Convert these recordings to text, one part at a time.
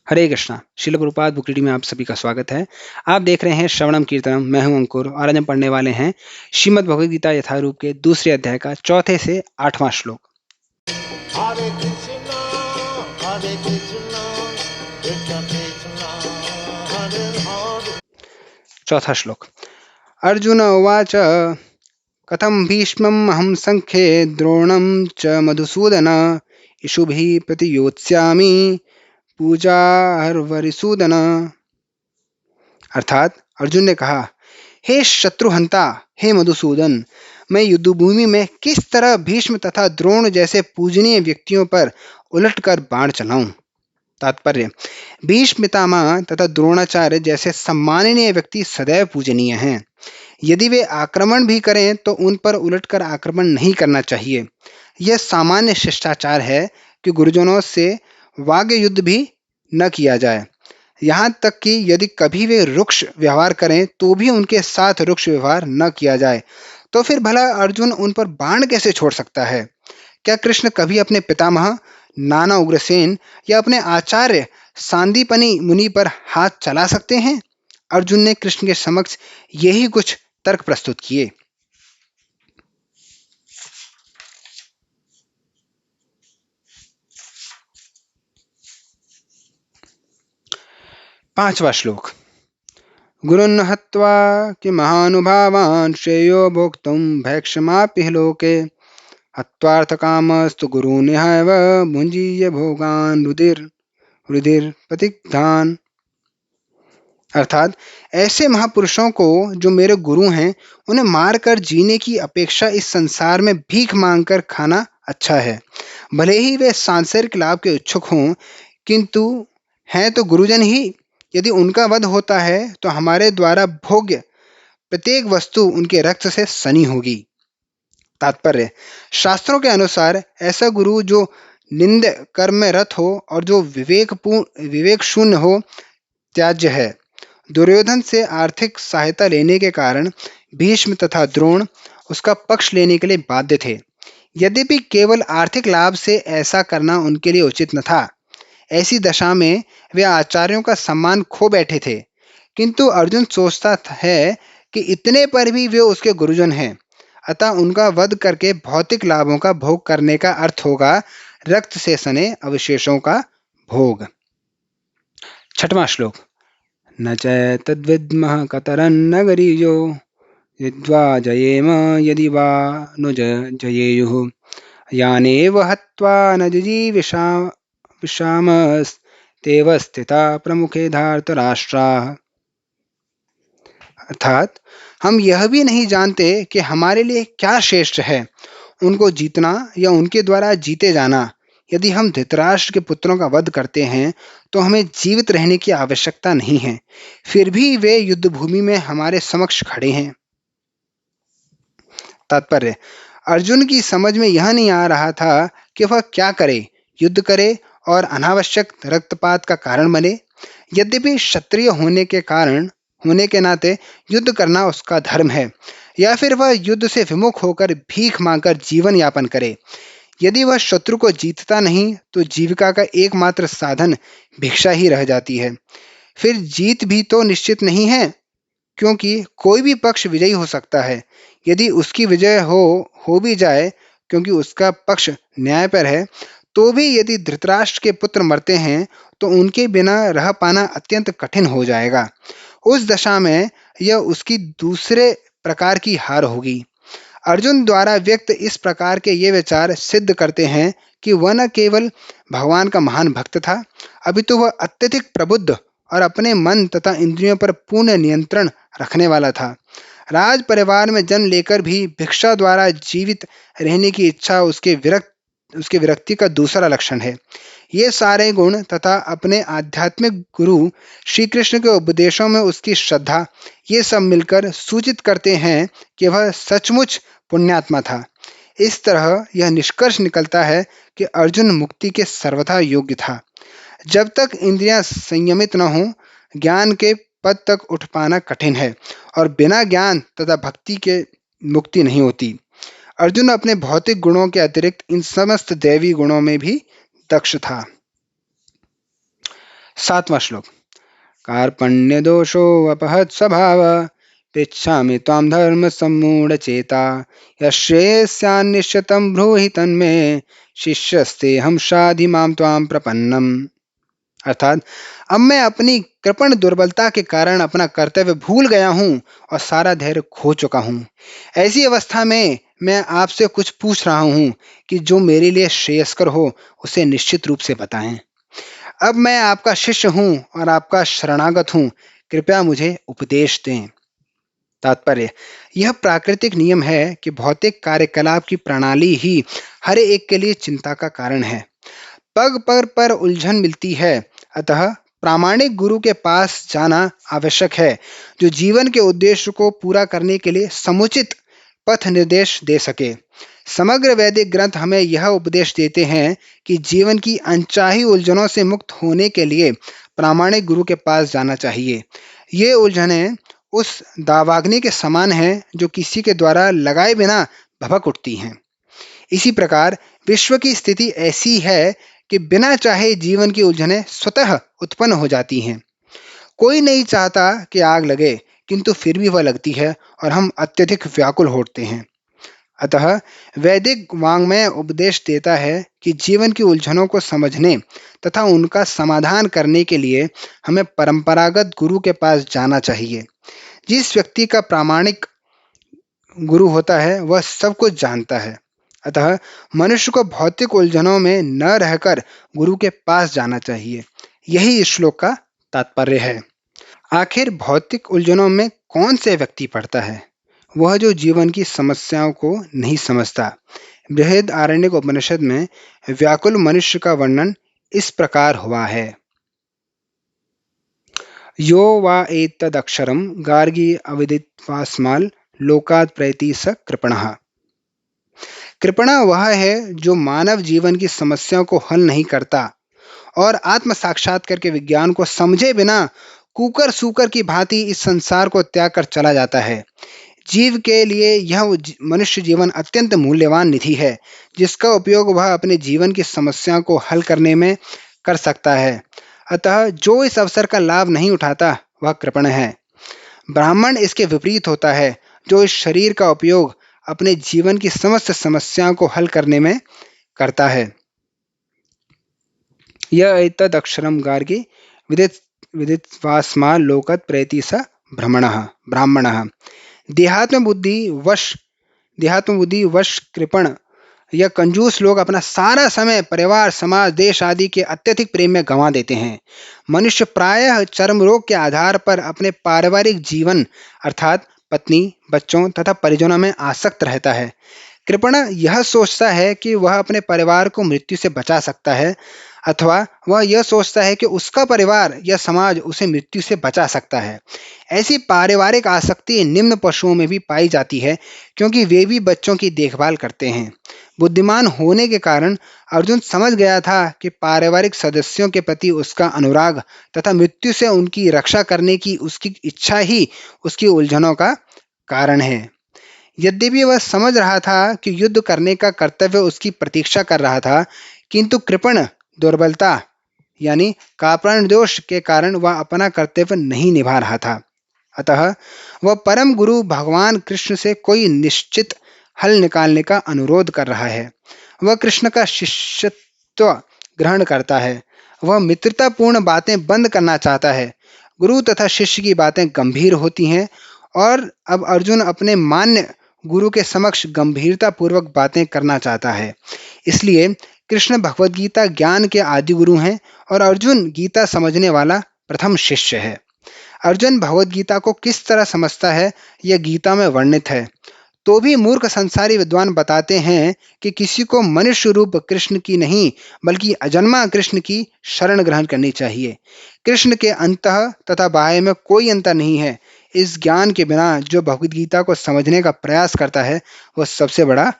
हरे कृष्णा। शिल Prabhupada book reading में आप सभी का स्वागत है। आप देख रहे हैं श्रवणम कीर्तनम। मैं हूं अंकुर और आज हम पढ़ने वाले हैं श्रीमद् भगवद गीता यथारूप के दूसरे अध्याय का चौथे से 8वां श्लोक। हरे कृष्णा कृष्ण कृष्ण हरे हरे। चौथा श्लोक। अर्जुन उवाच कथम भीष्मम् अहं संख्ये द्रोणं च मधुसूदन इषुभिः प्रतियोत्स्यामि पूजार्वरिसूदन। अर्थात अर्जुन ने कहा, हे शत्रुहंता, हे मधुसूदन, मैं युद्धभूमि में किस तरह भीष्म तथा द्रोण जैसे पूजनीय व्यक्तियों पर उलटकर बाण चलाऊं। तात्पर्य, भीष्म पितामह तथा द्रोणाचार्य जैसे सम्माननीय व्यक्ति सदैव पूजनीय हैं। यदि वे आक्रमण भी करें तो उन पर उलटकर आक्रमण नहीं करना चाहिए। यह सामान्य शिष्टाचार है कि गुरुजनों से वाग्य युद्ध भी न किया जाए। यहाँ तक कि यदि कभी वे रुक्ष व्यवहार करें तो भी उनके साथ रुक्ष व्यवहार न किया जाए। तो फिर भला अर्जुन उन पर बाण कैसे छोड़ सकता है? क्या कृष्ण कभी अपने पितामह नाना उग्रसेन या अपने आचार्य सांदीपनि मुनि पर हाथ चला सकते हैं? अर्जुन ने कृष्ण के समक्ष यही कुछ तर्क प्रस्तुत किए। पांचवा श्लोक। गुरुन् हत्वा किमहानुभावान् श्रेयो भोक्तुं भैक्षमापि लोके हत्वार्थकामस्तु गुरूनिहैव भुञ्जीय भोगान् रुधिर प्रतिग्धान। अर्थात ऐसे महापुरुषों को जो मेरे गुरु हैं, उन्हें मारकर जीने की अपेक्षा इस संसार में भीख मांगकर खाना अच्छा है। भले ही वे सांसारिक लाभ के इच्छुक हों, किंतु हैं तो गुरुजन ही। यदि उनका वध होता है तो हमारे द्वारा भोग्य प्रत्येक वस्तु उनके रक्त से सनी होगी। तात्पर्य, शास्त्रों के अनुसार ऐसा गुरु जो निंद कर्म में रत हो और जो विवेक शून्य हो त्याज्य है। दुर्योधन से आर्थिक सहायता लेने के कारण भीष्म तथा द्रोण उसका पक्ष लेने के लिए बाध्य थे। यद्यपि केवल आर्थिक लाभ से ऐसा करना उनके लिए उचित न था। ऐसी दशा में वे आचार्यों का सम्मान खो बैठे थे। किंतु अर्जुन सोचता है कि इतने पर भी वे उसके गुरुजन हैं, अतः उनका वध करके भौतिक लाभों का भोग करने का अर्थ होगा रक्त से सने अवशेषों का भोग। छठवां श्लोक। न चैतद्विद्मः कतरन्न गरीयो यद्वा जयेम यदि वा नु जयेयुः यानेव हत्वा न जिजीविषामस्तेव स्थिता प्रमुखे धार्तराष्ट्राः। अर्थात हम यह भी नहीं जानते कि हमारे लिए क्या श्रेष्ठ है, उनको जीतना या उनके द्वारा जीते जाना। यदि हम धृतराष्ट्र के पुत्रों का वध करते हैं तो हमें जीवित रहने की आवश्यकता नहीं है, फिर भी वे युद्ध भूमि में हमारे समक्ष खड़े हैं। तात्पर्य, अर्जुन की समझ में यह नहीं आ रहा था कि वह क्या करे, युद्ध करे और अनावश्यक रक्तपात का कारण बने। यद्यपि क्षत्रिय होने के नाते युद्ध करना उसका धर्म है, या फिर वह युद्ध से विमुख होकर भीख मांगकर जीवन यापन करे। यदि वह शत्रु को जीतता नहीं तो जीविका का एकमात्र साधन भिक्षा ही रह जाती है। फिर जीत भी तो निश्चित नहीं है, क्योंकि कोई भी पक्ष विजयी हो सकता है। यदि उसकी विजय हो भी जाए, क्योंकि उसका पक्ष न्याय पर है, तो भी यदि धृतराष्ट्र के पुत्र मरते हैं तो उनके बिना रह पाना अत्यंत कठिन हो जाएगा। उस दशा में यह उसकी दूसरे प्रकार की हार होगी। अर्जुन द्वारा व्यक्त इस प्रकार के ये विचार सिद्ध करते हैं कि वह न केवल भगवान का महान भक्त था, अपितु वह अत्यधिक प्रबुद्ध और अपने मन तथा इंद्रियों पर पूर्ण नियंत्रण रखने वाला था। राज परिवार में जन्म लेकर भी भिक्षा द्वारा जीवित रहने की इच्छा उसके विरक्ति का दूसरा लक्षण है। ये सारे गुण तथा अपने आध्यात्मिक गुरु श्री कृष्ण के उपदेशों में उसकी श्रद्धा, ये सब मिलकर सूचित करते हैं कि वह सचमुच पुण्यात्मा था। इस तरह यह निष्कर्ष निकलता है कि अर्जुन मुक्ति के सर्वथा योग्य था। जब तक इंद्रियां संयमित न हों, ज्ञान के पद तक उठ पाना कठिन है और बिना ज्ञान तथा भक्ति के मुक्ति नहीं होती। अर्जुन अपने भौतिक गुणों के अतिरिक्त इन समस्त दैवी गुणों में भी दक्ष था। सातवां श्लोक। कार्पण्य दोषो अपहत स्वभाव पृच्छामि त्वां धर्म सम्मूढ़ चेता यश्रेयस्यान्निश्चितं ब्रूहि तन्मे शिष्यस्ते हम शाधि माम त्वां प्रपन्नम। अर्थात अब मैं अपनी कृपण दुर्बलता के कारण अपना कर्तव्य भूल गया हूँ और सारा धैर्य खो चुका हूँ। ऐसी अवस्था में मैं आपसे कुछ पूछ रहा हूँ कि जो मेरे लिए श्रेयस्कर हो उसे निश्चित रूप से बताएं। अब मैं आपका शिष्य हूँ और आपका शरणागत हूँ, कृपया मुझे उपदेश दें। तात्पर्य, यह प्राकृतिक नियम है कि भौतिक कार्यकलाप की प्रणाली ही हर एक के लिए चिंता का कारण है। पग पग पर उलझन मिलती है, अतः प्रामाणिक गुरु के पास जाना आवश्यक है जो जीवन के उद्देश्य को पूरा करने के लिए समुचित पथ निर्देश दे सके। समग्र वैदिक ग्रंथ हमें यह उपदेश देते हैं कि जीवन की अनचाही उलझनों से मुक्त होने के लिए प्रामाणिक गुरु के पास जाना चाहिए। ये उलझनें उस दावाग्नि के समान हैं जो किसी के द्वारा लगाए बिना भभक उठती हैं। इसी प्रकार विश्व की स्थिति ऐसी है कि बिना चाहे जीवन की उलझनें स्वतः उत्पन्न हो जाती हैं। कोई नहीं चाहता कि आग लगे, किंतु फिर भी वह लगती है और हम अत्यधिक व्याकुल होते हैं। अतः वैदिक वाङ्मय उपदेश देता है कि जीवन की उलझनों को समझने तथा उनका समाधान करने के लिए हमें परंपरागत गुरु के पास जाना चाहिए। जिस व्यक्ति का प्रामाणिक गुरु होता है वह सब कुछ जानता है। अतः मनुष्य को भौतिक उलझनों में न रहकर गुरु के पास जाना चाहिए। यही इस श्लोक का तात्पर्य है। आखिर भौतिक उलझनों में कौन से व्यक्ति पड़ता है? वह जो जीवन की समस्याओं को नहीं समझता। बृहदारण्यक उपनिषद में व्याकुल मनुष्य का वर्णन इस प्रकार हुआ है। यो वा एतदक्षरं गार्गी अविदित्वास्माल् लोकात् प्रयति स कृपणः। कृपणा वह है जो मानव जीवन की समस्याओं को हल नहीं करता और आत्म साक्षात्कार के विज्ञान को समझे बिना कुकर सूकर की भांति इस संसार को त्याग कर चला जाता है। जीव के लिए यह मनुष्य जीवन अत्यंत मूल्यवान निधि है जिसका उपयोग वह अपने जीवन की समस्याओं को हल करने में कर सकता है। अतः जो इस अवसर का लाभ नहीं उठाता वह कृपण है। ब्राह्मण इसके विपरीत होता है जो इस शरीर का उपयोग अपने जीवन की समस्त समस्याओं को हल करने में करता है। यह एतद अक्षरम गार्गी विदित्वास्माल् लोकात् प्रयति स ब्राह्मणः। देहात्म बुद्धि वश कृपण या कंजूस लोग अपना सारा समय परिवार, समाज, देश आदि के अत्यधिक प्रेम में गंवा देते हैं। मनुष्य प्रायः चर्म रोग के आधार पर अपने पारिवारिक जीवन अर्थात पत्नी, बच्चों तथा परिजनों में आसक्त रहता है। कृपण यह सोचता है कि वह अपने परिवार को मृत्यु से बचा सकता है अथवा वह यह सोचता है कि उसका परिवार या समाज उसे मृत्यु से बचा सकता है। ऐसी पारिवारिक आसक्ति निम्न पशुओं में भी पाई जाती है क्योंकि वे भी बच्चों की देखभाल करते हैं। बुद्धिमान होने के कारण अर्जुन समझ गया था कि पारिवारिक सदस्यों के प्रति उसका अनुराग तथा मृत्यु से उनकी रक्षा करने की उसकी इच्छा ही उसकी उलझनों का कारण है। यद्यपि वह समझ रहा था कि युद्ध करने का कर्तव्य उसकी प्रतीक्षा कर रहा था, किंतु कृपण दुर्बलता यानी कार्पण्य दोष के कारण वह अपना कर्तव्य नहीं निभा रहा था। अतः वह परम गुरु भगवान कृष्ण से कोई निश्चित हल निकालने का अनुरोध कर रहा है। वह कृष्ण का शिष्यत्व ग्रहण करता है। वह मित्रतापूर्ण बातें बंद करना चाहता है। गुरु तथा शिष्य की बातें गंभीर होती हैं और अब अर्जुन अपने मान्य गुरु के समक्ष गंभीरता पूर्वक बातें करना चाहता है। इसलिए कृष्ण भगवद गीता ज्ञान के आदि गुरु हैं और अर्जुन गीता समझने वाला प्रथम शिष्य है। अर्जुन भगवद गीता को किस तरह समझता है यह गीता में वर्णित है। तो भी मूर्ख संसारी विद्वान बताते हैं कि किसी को मनुष्य रूप कृष्ण की नहीं बल्कि अजन्मा कृष्ण की शरण ग्रहण करनी चाहिए। कृष्ण के अंतः तथा बाह्य में कोई अंतर नहीं है। इस ज्ञान के बिना जो भगवद गीता को समझने का प्रयास करता है वह सबसे बड़ा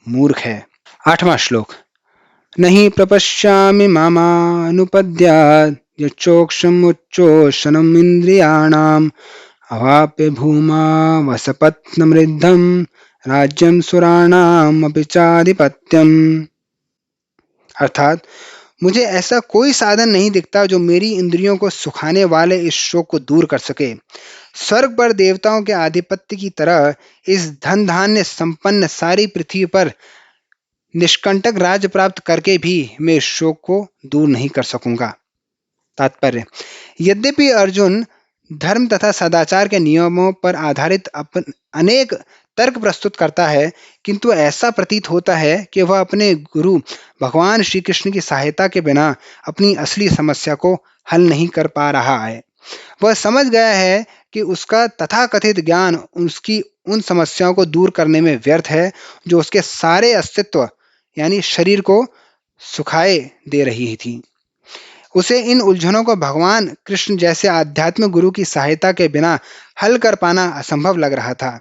मूर्ख है। 8वां श्लोक। नहीं प्रपश्यामि मामानुपद्यात् यच्चोक्षमुच्चोषणम् इंद्रियाणाम् अवाप्य भूमा वसपत्नमृद्धं राज्यं सुराणाम अपि चाधिपत्यम। अर्थात मुझे ऐसा कोई साधन नहीं दिखता जो मेरी इंद्रियों को सुखाने वाले इस शोक को दूर कर सके। स्वर्ग पर देवताओं के आधिपत्य की तरह इस धन धान्य संपन्न सारी पृथ्वी पर निष्कंटक राज्य प्राप्त करके भी मैं इस शोक को दूर नहीं कर सकूंगा। तात्पर्य: यद्यपि अर्जुन धर्म तथा सदाचार के नियमों पर आधारित अनेक तर्क प्रस्तुत करता है, किंतु ऐसा प्रतीत होता है कि वह अपने गुरु भगवान श्री कृष्ण की सहायता के बिना अपनी असली समस्या को हल नहीं कर पा रहा है। वह समझ गया है कि उसका तथाकथित ज्ञान उसकी उन समस्याओं को दूर करने में व्यर्थ है जो उसके सारे अस्तित्व यानी शरीर को सुखाए दे रही थी। उसे इन उलझनों को भगवान कृष्ण जैसे आध्यात्मिक गुरु की सहायता के बिना हल कर पाना असंभव लग रहा था।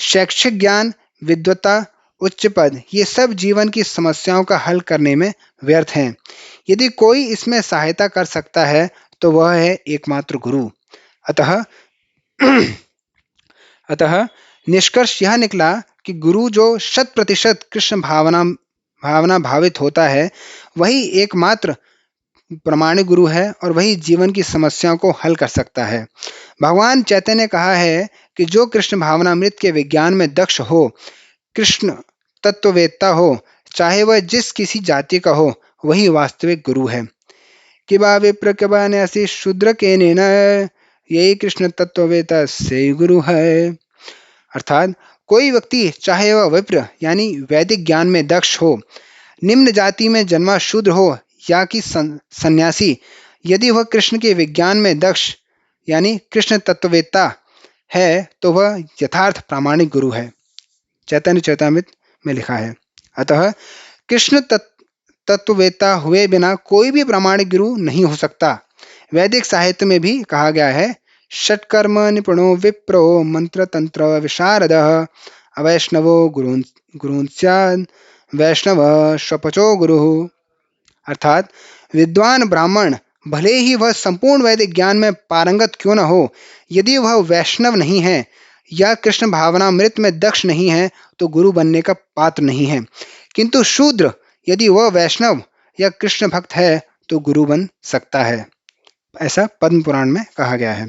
शैक्षिक ज्ञान, विद्वता, उच्च पद, ये सब जीवन की समस्याओं का हल करने में व्यर्थ हैं। यदि कोई इसमें सहायता कर सकता है तो वह है एकमात्र गुरु। अतः निष्कर्ष यह निकला कि गुरु जो 100% कृष्ण भावना भावित होता है, वही एकमात्र प्रामाणिक गुरु है और वही जीवन की समस्याओं को हल कर सकता है। भगवान चैतन्य ने कहा है कि जो कृष्ण भावनामृत के विज्ञान में दक्ष हो, कृष्ण तत्ववेत्ता हो, चाहे वह जिस किसी जाति का हो, वही वास्तविक गुरु है। किबा विप्र किबा न्यासी शूद्र के नेन, यही कृष्ण तत्ववेत्ता से गुरु है। अर्थात कोई व्यक्ति चाहे वह विप्र यानी वैदिक ज्ञान में दक्ष हो, निम्न जाति में जन्मा शूद्र हो या कि सन्यासी, यदि वह कृष्ण के विज्ञान में दक्ष यानी कृष्ण तत्ववेत्ता है तो वह यथार्थ प्रामाणिक गुरु है। चैतन्य चरितामृत में लिखा है। अतः कृष्ण तत्ववेत्ता हुए बिना कोई भी प्रामाणिक गुरु नहीं हो सकता। वैदिक साहित्य में भी कहा गया है, षट्कर्म निपुणो विप्रो मंत्र तंत्र विशारदः अवैष्णवो गुरुन् स्यात् वैष्णव स्वपचो गुरु। अर्थात विद्वान ब्राह्मण भले ही वह संपूर्ण वैदिक ज्ञान में पारंगत क्यों न हो, यदि वह वैष्णव नहीं है या कृष्ण भावनामृत में दक्ष नहीं है तो गुरु बनने का पात्र नहीं है। किंतु शूद्र यदि वह वैष्णव या कृष्ण भक्त है तो गुरु बन सकता है। ऐसा पद्म पुराण में कहा गया है।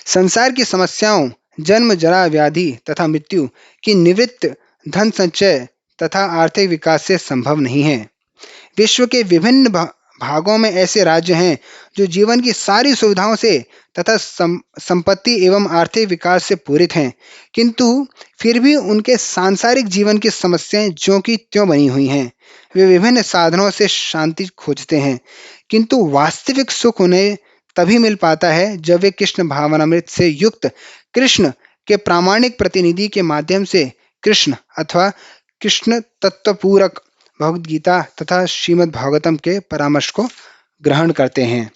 संसार की समस्याओं, जन्म, जरा, व्याधि तथा मृत्यु की निवृत्त धन संचय तथा आर्थिक विकास से संभव नहीं है। विश्व के विभिन्न भागों में ऐसे राज्य हैं जो जीवन की सारी सुविधाओं से तथा संपत्ति एवं आर्थिक विकास से पूरित हैं, किंतु फिर भी उनके सांसारिक जीवन की समस्याएं ज्यों की त्यों बनी हुई हैं। वे विभिन्न साधनों से शांति खोजते हैं, किंतु वास्तविक सुख उन्हें तभी मिल पाता है जब वे कृष्ण भावनामृत से युक्त कृष्ण के प्रामाणिक प्रतिनिधि के माध्यम से कृष्ण अथवा कृष्ण तत्वपूरक भगवद गीता तथा श्रीमद् भागवतम के परामर्श को ग्रहण करते हैं।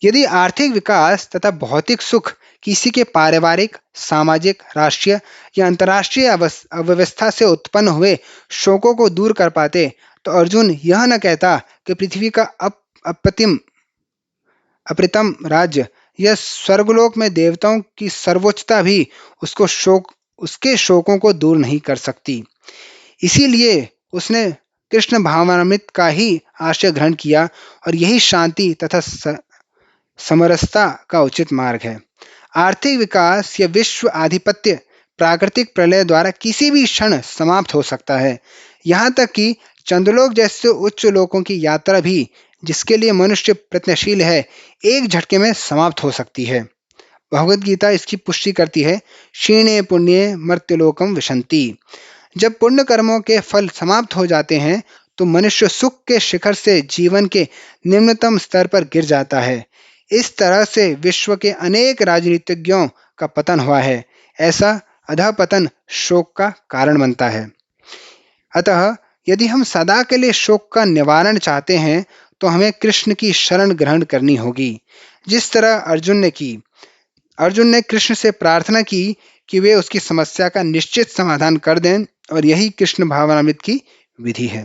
यदि आर्थिक विकास तथा भौतिक सुख किसी के पारिवारिक, सामाजिक, राष्ट्रीय या अंतर्राष्ट्रीय अव्यवस्था से उत्पन्न हुए शोकों को दूर कर पाते तो अर्जुन यह न कहता कि पृथ्वी का अप्रतिम राज्य या स्वर्गलोक में देवताओं की सर्वोच्चता भी उसके शोकों को दूर नहीं कर सकती। इसीलिए उसने कृष्ण भावनामृत का ही आश्रय ग्रहण किया और यही शांति तथा समरसता का उचित मार्ग है। आर्थिक विकास या विश्व आधिपत्य प्राकृतिक प्रलय द्वारा किसी भी क्षण समाप्त हो सकता है। यहाँ तक कि चंद्रलोक जैसे उच्च लोकों की यात्रा भी, जिसके लिए मनुष्य प्रयत्नशील है, एक झटके में समाप्त हो सकती है। भगवद गीता इसकी पुष्टि करती है, क्षीणे पुण्ये मर्त्यलोकम विशन्ति। जब पुण्य कर्मों के फल समाप्त हो जाते हैं तो मनुष्य सुख के शिखर से जीवन के निम्नतम स्तर पर गिर जाता है। इस तरह से विश्व के अनेक राजनीतिज्ञों का पतन हुआ है। ऐसा अधःपतन शोक का कारण बनता है। अतः यदि हम सदा के लिए शोक का निवारण चाहते हैं तो हमें कृष्ण की शरण ग्रहण करनी होगी, जिस तरह अर्जुन ने की। अर्जुन ने कृष्ण से प्रार्थना की कि वे उसकी समस्या का निश्चित समाधान कर दें और यही कृष्ण भावनामृत की विधि है।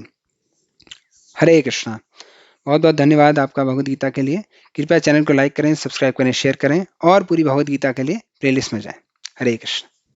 हरे कृष्णा। बहुत बहुत धन्यवाद आपका भगवद गीता के लिए। कृपया चैनल को लाइक करें, सब्सक्राइब करें, शेयर करें और पूरी भगवद गीता के लिए प्लेलिस्ट में जाएं। हरे कृष्ण।